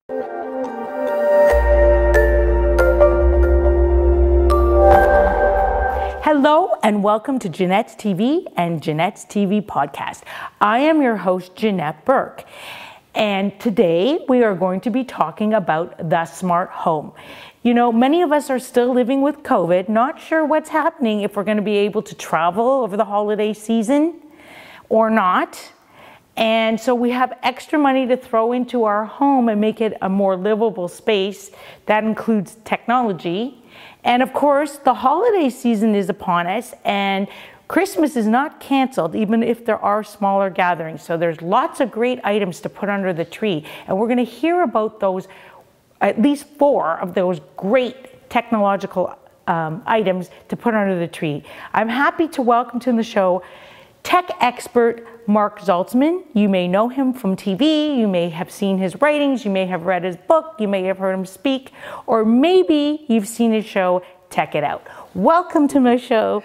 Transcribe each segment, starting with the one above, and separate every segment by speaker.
Speaker 1: Hello and welcome to Janette's TV and Janette's TV podcast. I am your host, Janette Burke. And today we are going to be talking about the smart home. You know, many of us are still living with COVID, not sure what's happening, if we're going to be able to travel over the holiday season or not. And so we have extra money to throw into our home and make it a more livable space. That includes technology. And of course, the holiday season is upon us, and Christmas is not canceled, even if there are smaller gatherings. So there's lots of great items to put under the tree. And we're going to hear about those, at least 4 of those great technological items to put under the tree. I'm happy to welcome to the show tech expert Marc Saltzman. You may know him from TV, you may have seen his writings, you may have read his book, you may have heard him speak, or maybe you've seen his show, Tech It Out. Welcome to my show.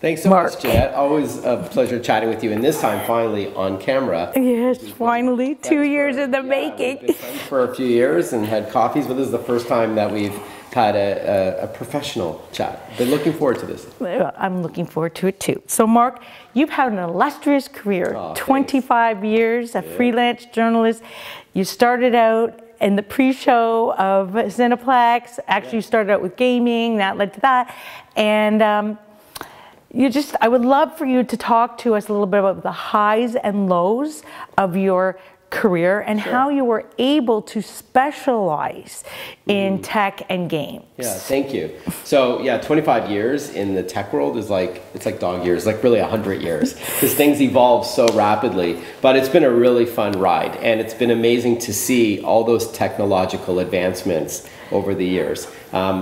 Speaker 2: Thanks so much, Janette. Always a pleasure chatting with you, and this time finally on camera.
Speaker 1: Yes, finally, 2 years in the making.
Speaker 2: We've been friends for a few years and had coffees, but this is the first time that we've had a professional chat. Been looking forward to this.
Speaker 1: I'm looking forward to it too. So Marc, you've had an illustrious career, 25 years, a freelance journalist. You started out in the pre-show of Cineplex. Actually, you started out with gaming, that led to that. And I would love for you to talk to us a little bit about the highs and lows of your career and how you were able to specialize in tech and games.
Speaker 2: Yeah, thank you. So yeah, 25 years in the tech world is like, it's like dog years, like really 100 years, because things evolve so rapidly. But it's been a really fun ride, and it's been amazing to see all those technological advancements over the years.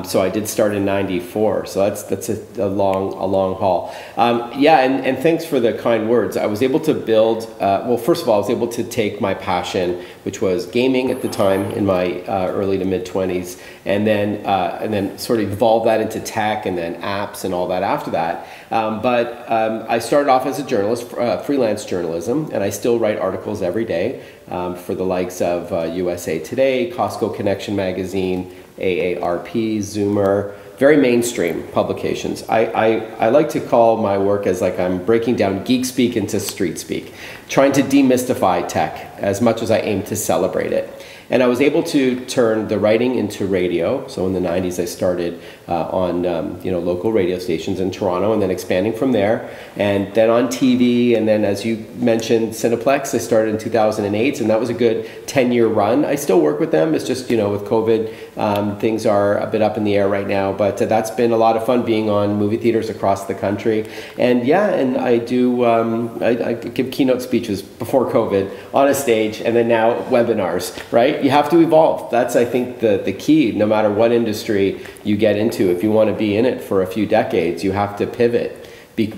Speaker 2: So I did start in '94, so that's a long haul. Yeah, and thanks for the kind words. I was able to build, well, first of all, I was able to take my passion, which was gaming at the time in my early to mid 20s, and then sort of evolve that into tech and then apps and all that after that. But I started off as a journalist, freelance journalism, and I still write articles every day for the likes of USA Today, Costco Connection Magazine, AARP, Zoomer, very mainstream publications. I like to call my work as like I'm breaking down geek speak into street speak, trying to demystify tech as much as I aim to celebrate it. And I was able to turn the writing into radio. So in the 90s, I started on local radio stations in Toronto, and then expanding from there, and then on TV, and then as you mentioned, Cineplex. I started in 2008, and that was a good 10-year run. I still work with them. It's just, with COVID, things are a bit up in the air right now, but that's been a lot of fun being on movie theaters across the country. And yeah, and I do, I give keynote speeches before COVID on a stage, and then now webinars, right? You have to evolve. That's, I think, the key, no matter what industry you get into. If you want to be in it for a few decades, you have to pivot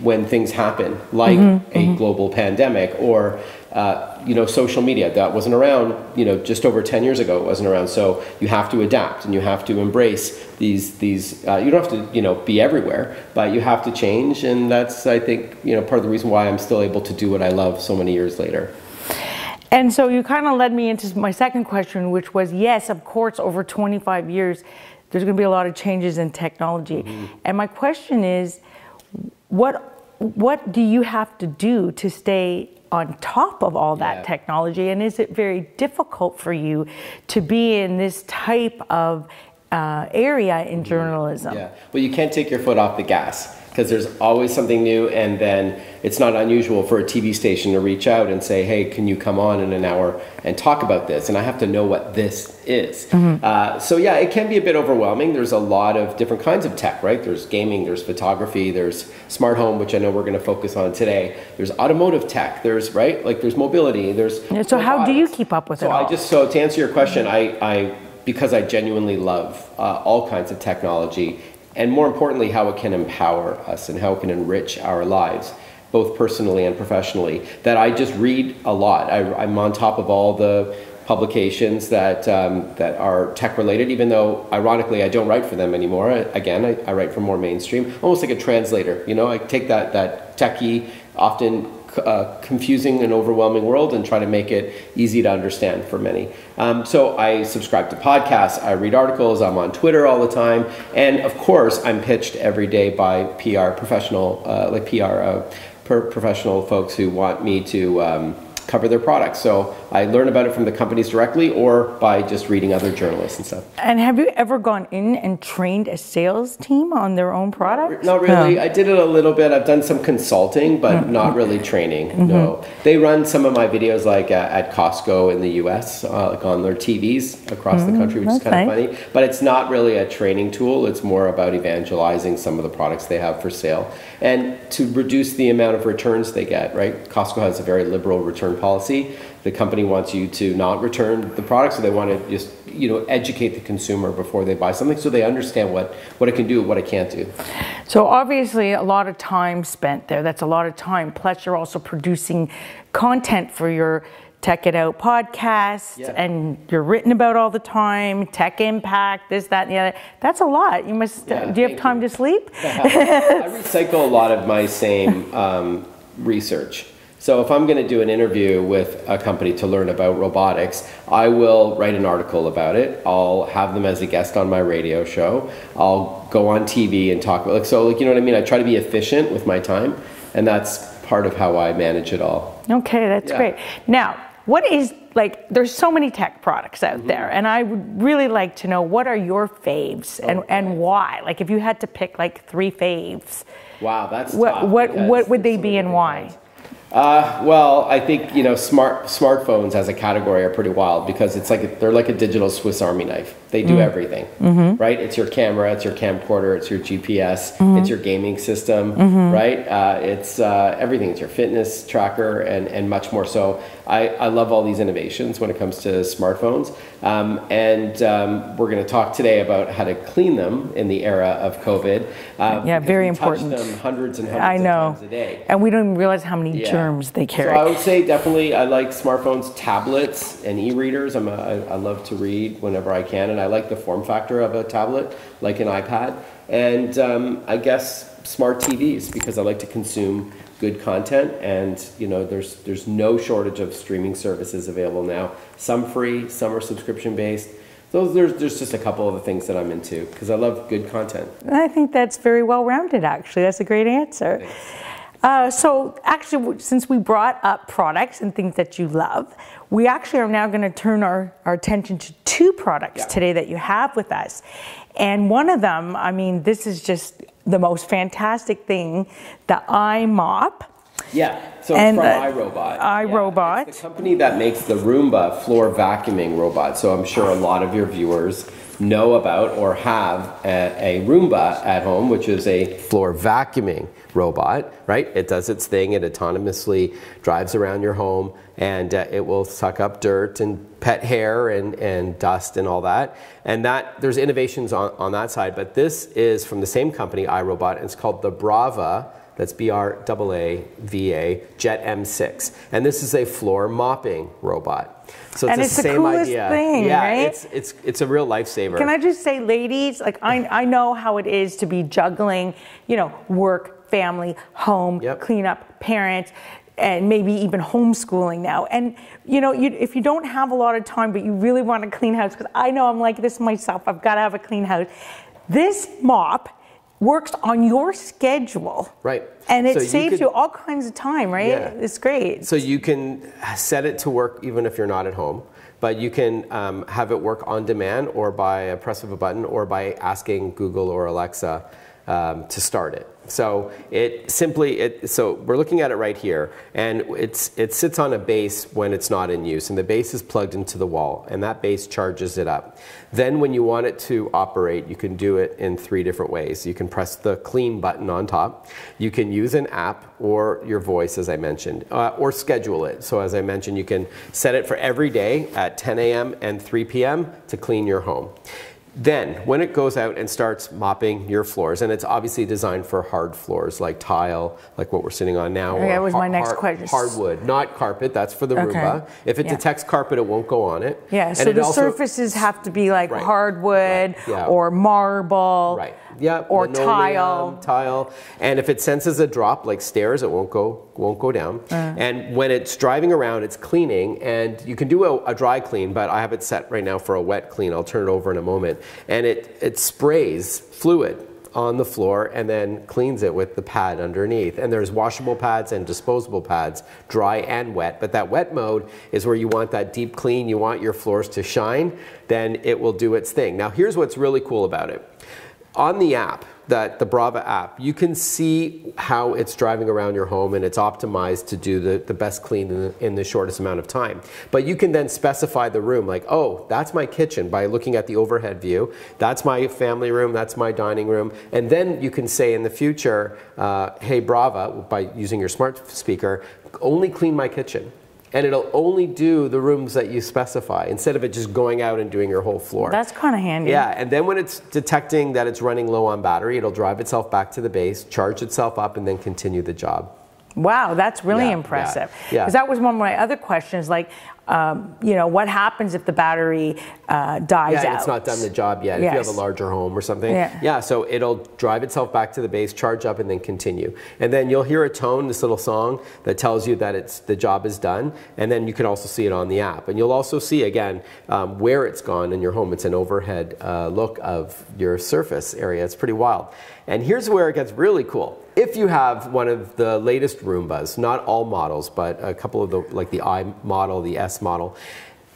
Speaker 2: when things happen, like a global pandemic or social media that wasn't around, just over 10 years ago. It wasn't around. So you have to adapt, and you have to embrace these you don't have to, be everywhere, but you have to change. And that's, I think, part of the reason why I'm still able to do what I love so many years later.
Speaker 1: And so you kind of led me into my second question, which was, yes, of course, over 25 years, there's going to be a lot of changes in technology. And my question is, what do you have to do to stay on top of all that technology? And is it very difficult for you to be in this type of area in journalism?
Speaker 2: Yeah, well, you can't take your foot off the gas, because there's always something new, and then it's not unusual for a TV station to reach out and say, hey, can you come on in an hour and talk about this? And I have to know what this is. So yeah, it can be a bit overwhelming. There's a lot of different kinds of tech, right? There's gaming, there's photography, there's smart home, which I know we're going to focus on today. There's automotive tech, there's there's mobility, there's
Speaker 1: so how do you keep up with it all?
Speaker 2: So to answer your question, because I genuinely love all kinds of technology, and more importantly, how it can empower us and how it can enrich our lives, both personally and professionally, that I just read a lot. I'm on top of all the publications that are tech related, even though ironically I don't write for them anymore. I write for more mainstream, almost like a translator. I take that techie, often confusing and overwhelming world and try to make it easy to understand for many. So I subscribe to podcasts, I read articles, I'm on Twitter all the time, and of course I'm pitched every day by professional folks who want me to cover their products. So I learn about it from the companies directly or by just reading other journalists and stuff.
Speaker 1: And have you ever gone in and trained a sales team on their own products?
Speaker 2: Not really. I did it a little bit. I've done some consulting, but not really training. No. They run some of my videos like at Costco in the US, like on their TVs across the country, which is kind of funny. But it's not really a training tool. It's more about evangelizing some of the products they have for sale and to reduce the amount of returns they get, right? Costco has a very liberal return policy. The company wants you to not return the product, so they want to just educate the consumer before they buy something, so they understand what it can do and what it can't do.
Speaker 1: So obviously a lot of time spent there. That's a lot of time. Plus you're also producing content for your Tech It Out podcast, and you're written about all the time, Tech Impact, this, that, and the other. That's a lot. You must. Do you have time to sleep?
Speaker 2: I recycle a lot of my same research. So if I'm going to do an interview with a company to learn about robotics, I will write an article about it. I'll have them as a guest on my radio show. I'll go on TV and talk about you know what I mean? I try to be efficient with my time, and that's part of how I manage it all.
Speaker 1: Okay, that's great. Now, what is, there's so many tech products out there, and I would really like to know, what are your faves and why? Like, if you had to pick 3 faves.
Speaker 2: Wow, that's
Speaker 1: tough. What would they be and why?
Speaker 2: Well, I think smartphones as a category are pretty wild because they're like a digital Swiss Army knife. They do everything, right? It's your camera, it's your camcorder, it's your GPS, it's your gaming system, right? It's everything. It's your fitness tracker and much more. So I love all these innovations when it comes to smartphones. We're going to talk today about how to clean them in the era of COVID.
Speaker 1: Very important.
Speaker 2: We touch them hundreds and hundreds of times a day.
Speaker 1: And we don't even realize how many germs they carry.
Speaker 2: So I would say definitely I like smartphones, tablets, and e-readers. I love to read whenever I can, and I like the form factor of a tablet, like an iPad. And I guess smart TVs, because I like to consume good content, and there's no shortage of streaming services available now. Some free, some are subscription based. There's just a couple of the things that I'm into because I love good content.
Speaker 1: I think that's very well rounded, actually. That's a great answer. So actually, since we brought up products and things that you love, we actually are now going to turn our attention to 2 products today that you have with us. And one of them, I mean, this is just the most fantastic thing, the iMop.
Speaker 2: Yeah, so it's from iRobot.
Speaker 1: iRobot.
Speaker 2: It's the company that makes the Roomba floor vacuuming robot. So I'm sure a lot of your viewers know about or have a Roomba at home, which is a floor vacuuming robot, right? It does its thing. It autonomously drives around your home, and it will suck up dirt and pet hair and dust and all that. And there's innovations on that side. But this is from the same company, iRobot, and it's called the Brava. That's BRAAVA Jet M6. And this is a floor mopping robot. So it's the same
Speaker 1: coolest
Speaker 2: idea.
Speaker 1: Thing, right?
Speaker 2: It's a real lifesaver.
Speaker 1: Can I just say, ladies, I know how it is to be juggling, work, family, home, cleanup, parents, and maybe even homeschooling now. And if you don't have a lot of time, but you really want a clean house, because I know I'm like this myself, I've got to have a clean house. This mop works on your schedule. Right. And it saves you all kinds of time, right? Yeah. It's great.
Speaker 2: So you can set it to work even if you're not at home, but you can have it work on demand or by a press of a button or by asking Google or Alexa to start it. So so we're looking at it right here, and it sits on a base when it's not in use, and the base is plugged into the wall, and that base charges it up. Then when you want it to operate, you can do it in 3 different ways. You can press the clean button on top, you can use an app or your voice, as I mentioned, or schedule it. So as I mentioned, you can set it for every day at 10 a.m. and 3 p.m. to clean your home. Then, when it goes out and starts mopping your floors, and it's obviously designed for hard floors like tile, like what we're sitting on now,
Speaker 1: that was my next question.
Speaker 2: Hardwood, not carpet, that's for the Roomba. If it detects carpet, it won't go on it.
Speaker 1: Yeah, so the surfaces have to be like hardwood or marble. Or
Speaker 2: tile. And if it senses a drop like stairs, it won't go down. And when it's driving around, it's cleaning, and you can do a dry clean, but I have it set right now for a wet clean. I'll turn it over in a moment. And it sprays fluid on the floor and then cleans it with the pad underneath. And there's washable pads and disposable pads, dry and wet. But that wet mode is where you want that deep clean, you want your floors to shine, then it will do its thing. Now here's what's really cool about it. On the app, the Brava app, you can see how it's driving around your home, and it's optimized to do the best clean in the shortest amount of time. But you can then specify the room, like, oh, that's my kitchen, by looking at the overhead view. That's my family room, that's my dining room. And then you can say in the future, hey Brava, by using your smart speaker, only clean my kitchen. And it'll only do the rooms that you specify instead of it just going out and doing your whole floor.
Speaker 1: That's kind of handy.
Speaker 2: Yeah, and then when it's detecting that it's running low on battery, it'll drive itself back to the base, charge itself up, and then continue the job.
Speaker 1: Wow, that's really impressive. Because that was one of my other questions, like, you know, what happens if the battery dies out?
Speaker 2: It's not done the job yet. If you have a larger home or something. So it'll drive itself back to the base, charge up, and then continue. And then you'll hear a tone, this little song, that tells you that the job is done. And then you can also see it on the app. And you'll also see, again, where it's gone in your home. It's an overhead look of your surface area. It's pretty wild. And here's where it gets really cool. If you have one of the latest Roombas, not all models, but a couple of like the I model, the S model,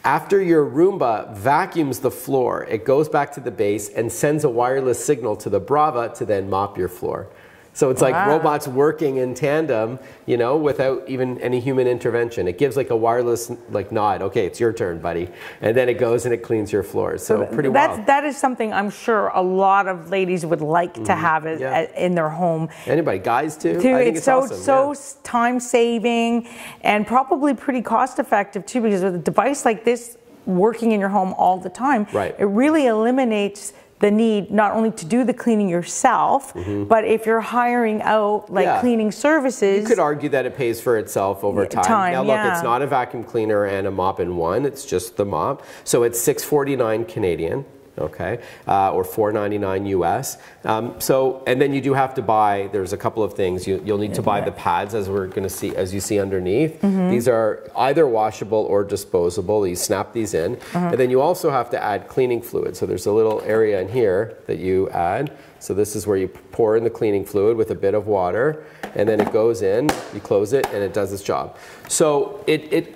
Speaker 2: after your Roomba vacuums the floor, it goes back to the base and sends a wireless signal to the Brava to then mop your floor. So it's like robots working in tandem, you know, without even any human intervention. It gives like a wireless like nod. Okay, it's your turn, buddy. And then it goes and it cleans your floors. So pretty wild. That
Speaker 1: is something I'm sure a lot of ladies would like to have in their home.
Speaker 2: Anybody, guys too? I think it's awesome.
Speaker 1: So time saving and probably pretty cost effective too, because with a device like this working in your home all the time, it really eliminates the need not only to do the cleaning yourself, but if you're hiring out like cleaning services.
Speaker 2: You could argue that it pays for itself over time. Now look, it's not a vacuum cleaner and a mop in one, it's just the mop. So it's $649 Canadian. Okay, or $4.99 US. And then you do have to buy. There's a couple of things you'll need to buy the pads, as we're going to see, as you see underneath. These are either washable or disposable. You snap these in, and then you also have to add cleaning fluid. So there's a little area in here that you add. So this is where you pour in the cleaning fluid with a bit of water, and then it goes in, you close it, and it does its job. So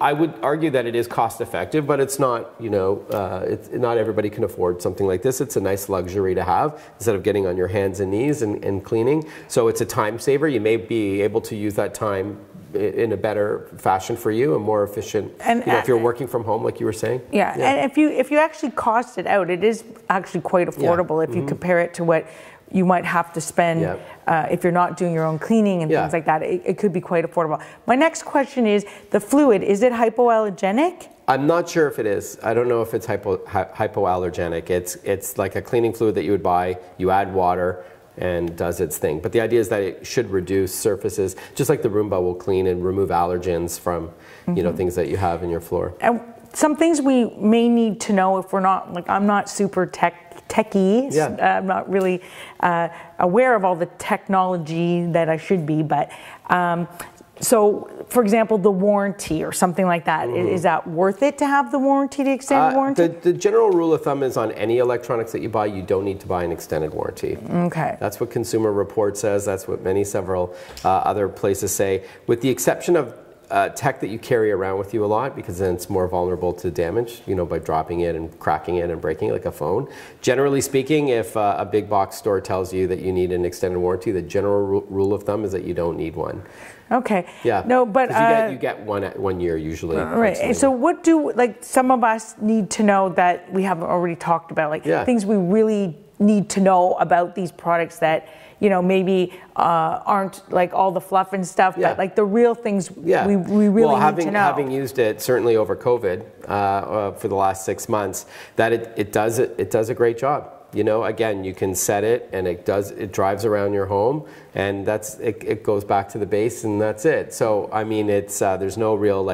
Speaker 2: I would argue that it is cost effective, but it's not, you know, not everybody can afford something like this. It's a nice luxury to have instead of getting on your hands and knees and cleaning. So it's a time saver. You may be able to use that time in a better fashion for you, a more efficient, and, you know, if you're working from home, like you were saying.
Speaker 1: And if you actually cost it out, it is actually quite affordable if you compare it to what you might have to spend if you're not doing your own cleaning and things like that. It could be quite affordable. My next question is, the fluid, is it hypoallergenic?
Speaker 2: I'm not sure if it is. I don't know if it's hypoallergenic. It's like a cleaning fluid that you would buy, you add water, and does its thing. But the idea is that it should reduce surfaces, just like the Roomba will clean and remove allergens from you know, things that you have in your floor.
Speaker 1: And some things we may need to know if we're not, like, I'm not super techie. I'm not really aware of all the technology that I should be, but so, for example, the warranty or something like that, is that worth it to have the warranty, the extended warranty?
Speaker 2: The general rule of thumb is on any electronics that you buy, you don't need to buy an extended warranty.
Speaker 1: Okay.
Speaker 2: That's what Consumer Report says. That's what several other places say. With the exception of tech that you carry around with you a lot, because then it's more vulnerable to damage, you know, by dropping it and cracking it and breaking it, like a phone. Generally speaking, if a big box store tells you that you need an extended warranty, the general rule of thumb is that you don't need one.
Speaker 1: Okay.
Speaker 2: Yeah.
Speaker 1: No, but
Speaker 2: you get 1 year usually.
Speaker 1: Right. And so what do, like, some of us need to know that we haven't already talked about, like things we really need to know about these products that, you know, maybe aren't like all the fluff and stuff, but like the real things we really need to know.
Speaker 2: Having used it certainly over COVID for the last 6 months, that it does a great job. You know, again, you can set it and it drives around your home, and it goes back to the base, and that's it. So I mean, it's there's no real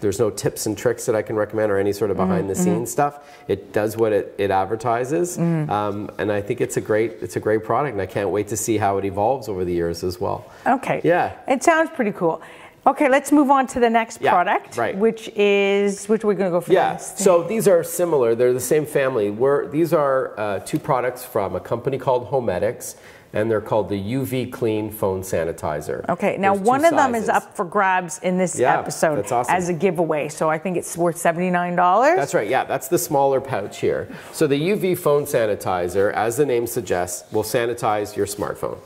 Speaker 2: there's no tips and tricks that I can recommend or any sort of behind the scenes stuff. It does what it advertises, and I think it's a great product, and I can't wait to see how it evolves over the years as well. Okay. Yeah.
Speaker 1: It sounds pretty cool. Okay, let's move on to the next product, which we're going to go for next.
Speaker 2: So these are similar. They're the same family. These are two products from a company called Homedics, and they're called the UV Clean phone sanitizer.
Speaker 1: Okay, now one of them is up for grabs in this episode as a giveaway. So I think it's worth $79.
Speaker 2: That's right, yeah, that's the smaller pouch here. So the UV phone sanitizer, as the name suggests, will sanitize your smartphone.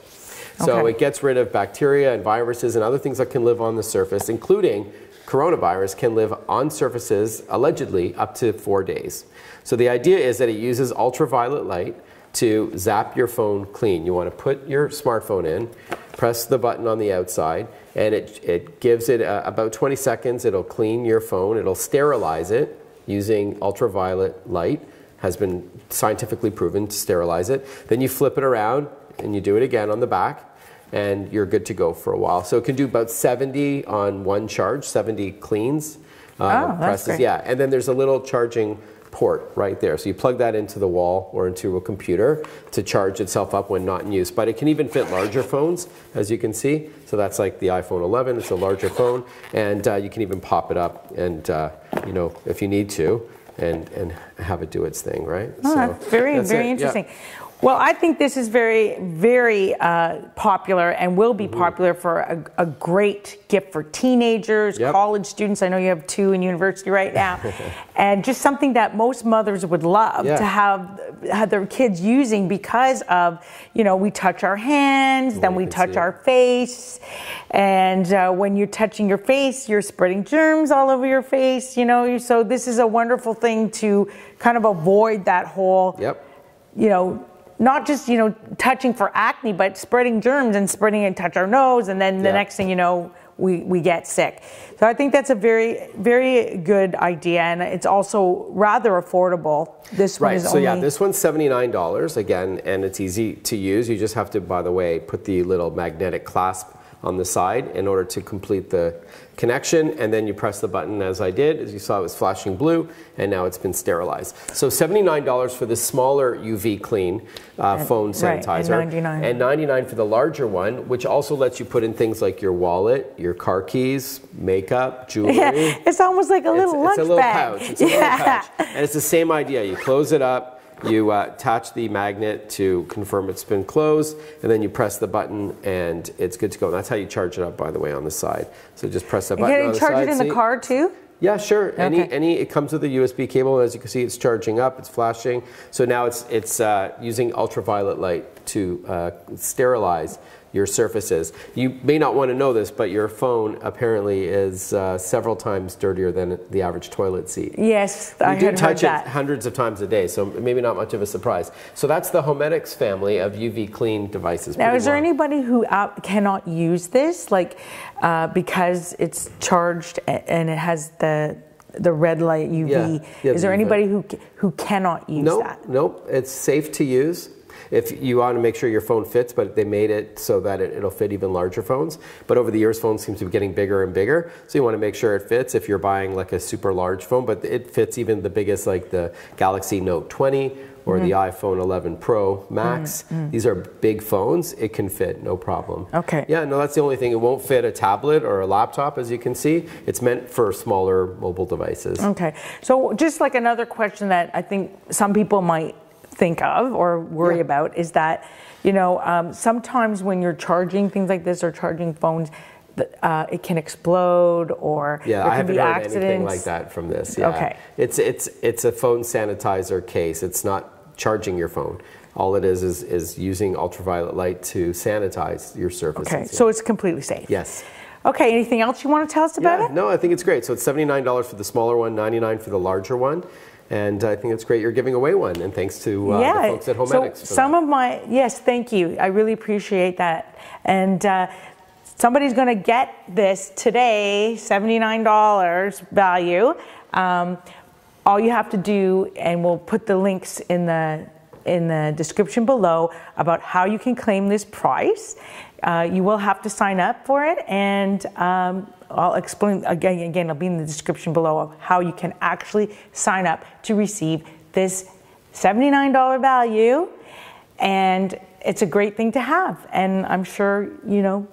Speaker 2: So it gets rid of bacteria and viruses and other things that can live on the surface, including coronavirus can live on surfaces allegedly up to 4 days. So the idea is that it uses ultraviolet light to zap your phone clean. You want to put your smartphone in, press the button on the outside, and it gives it about 20 seconds. It'll clean your phone. It'll sterilize it using ultraviolet light. Has been scientifically proven to sterilize it. Then you flip it around and you do it again on the back, and you're good to go for a while. So it can do about 70 on one charge, 70 cleans.
Speaker 1: Presses. That's great.
Speaker 2: Yeah, and then there's a little charging port right there. So you plug that into the wall or into a computer to charge itself up when not in use. But it can even fit larger phones, as you can see. So that's like the iPhone 11. It's a larger phone, and you can even pop it up, and you know, if you need to, and have it do its thing, right?
Speaker 1: Oh, so that's very interesting. Yeah. Well, I think this is very, very popular and will be popular for a great gift for teenagers, college students. I know you have 2 in university right now. And just something that most mothers would love to have their kids using because of, you know, we touch our hands, then we touch our face. And when you're touching your face, you're spreading germs all over your face, you know. So this is a wonderful thing to kind of avoid that whole, you know, not just, you know, touching for acne, but spreading germs and spreading and touch our nose, and then the next thing you know, we get sick. So I think that's a very, very good idea, and it's also rather affordable. This one is only...
Speaker 2: this one's $79 again, and it's easy to use. You just have to, by the way, put the little magnetic clasp on the side in order to complete the connection, and then you press the button as I did. As you saw, it was flashing blue, and now it's been sterilized. So $79 for the smaller UV Clean phone sanitizer, and $99 for the larger one, which also lets you put in things like your wallet, your car keys, makeup, jewelry.
Speaker 1: Yeah, it's almost like a little lunch bag.
Speaker 2: It's a little pouch, and it's the same idea. You close it up, you attach the magnet to confirm it's been closed, and then you press the button, and it's good to go. And that's how you charge it up, by the way, on the side. So just press the button on the side.
Speaker 1: Can you charge it in the car too?
Speaker 2: Yeah, sure. It comes with a USB cable. As you can see, it's charging up. It's flashing. So now it's using ultraviolet light to sterilize your surfaces. You may not want to know this, but your phone apparently is several times dirtier than the average toilet seat.
Speaker 1: Yes, I
Speaker 2: do touch it hundreds of times a day, so maybe not much of a surprise. So that's the Homedics family of UV Clean devices.
Speaker 1: Now, is there anybody who cannot use this, like because it's charged and it has the red light UV? Is there anybody who cannot use that?
Speaker 2: Nope, it's safe to use. If you want to make sure your phone fits, but they made it so that it'll fit even larger phones. But over the years, phones seem to be getting bigger and bigger. So you want to make sure it fits if you're buying like a super large phone, but it fits even the biggest, like the Galaxy Note 20 or the iPhone 11 Pro Max. These are big phones. It can fit, no problem.
Speaker 1: Okay.
Speaker 2: Yeah, no, that's the only thing. It won't fit a tablet or a laptop, as you can see. It's meant for smaller mobile devices.
Speaker 1: Okay. So just like another question that I think some people might think of or worry about is that, you know, sometimes when you're charging things like this or charging phones, it can explode or there can be accidents.
Speaker 2: I haven't heard anything like that from this. Yeah.
Speaker 1: Okay.
Speaker 2: It's a phone sanitizer case. It's not charging your phone. All it is using ultraviolet light to sanitize your surfaces.
Speaker 1: Okay, so it's completely safe.
Speaker 2: Yes.
Speaker 1: Okay, anything else you want to tell us about it?
Speaker 2: No, I think it's great. So it's $79 for the smaller one, $99 for the larger one. And I think it's great you're giving away one, and thanks to the folks at Homedics.
Speaker 1: So some of my, yes, thank you. I really appreciate that. And somebody's going to get this today, $79 value. All you have to do, and we'll put the links in the description below about how you can claim this price. You will have to sign up for it, and I'll explain again, it'll be in the description below of how you can actually sign up to receive this $79 value. And it's a great thing to have, and I'm sure, you know,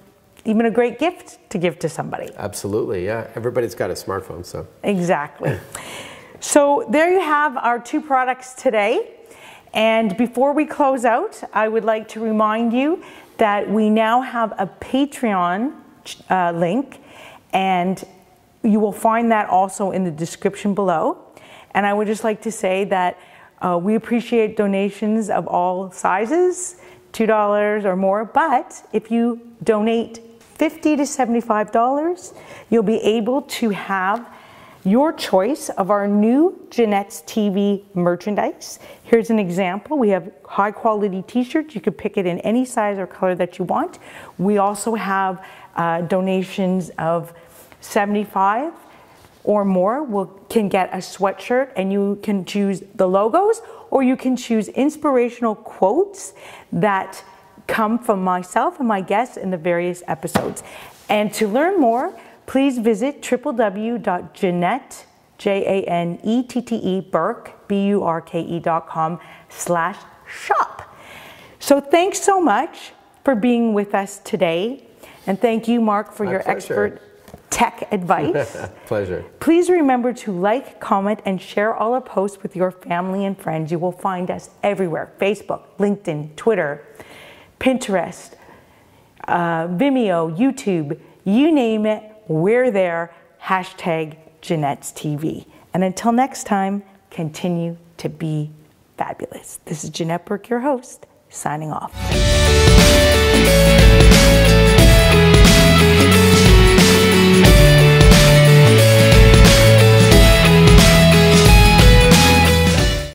Speaker 1: even a great gift to give to somebody.
Speaker 2: Absolutely, yeah. Everybody's got a smartphone, so.
Speaker 1: Exactly. So there you have our two products today. And before we close out, I would like to remind you that we now have a Patreon link, and you will find that also in the description below. And I would just like to say that we appreciate donations of all sizes, $2 or more, but if you donate $50 to $75, you'll be able to have your choice of our new Janette's TV merchandise. Here's an example. We have high quality t-shirts. You can pick it in any size or color that you want. We also have donations of $75 or more can get a sweatshirt, and you can choose the logos, or you can choose inspirational quotes that come from myself and my guests in the various episodes. And to learn more, please visit www.janette, Janette, Burke, BURKE.com/shop. So thanks so much for being with us today. And thank you, Marc, for your expert tech advice.
Speaker 2: Pleasure.
Speaker 1: Please remember to like, comment, and share all our posts with your family and friends. You will find us everywhere: Facebook, LinkedIn, Twitter, Pinterest, Vimeo, YouTube, you name it, we're there. Hashtag Janette's TV. And until next time, continue to be fabulous. This is Janette Burke, your host, signing off.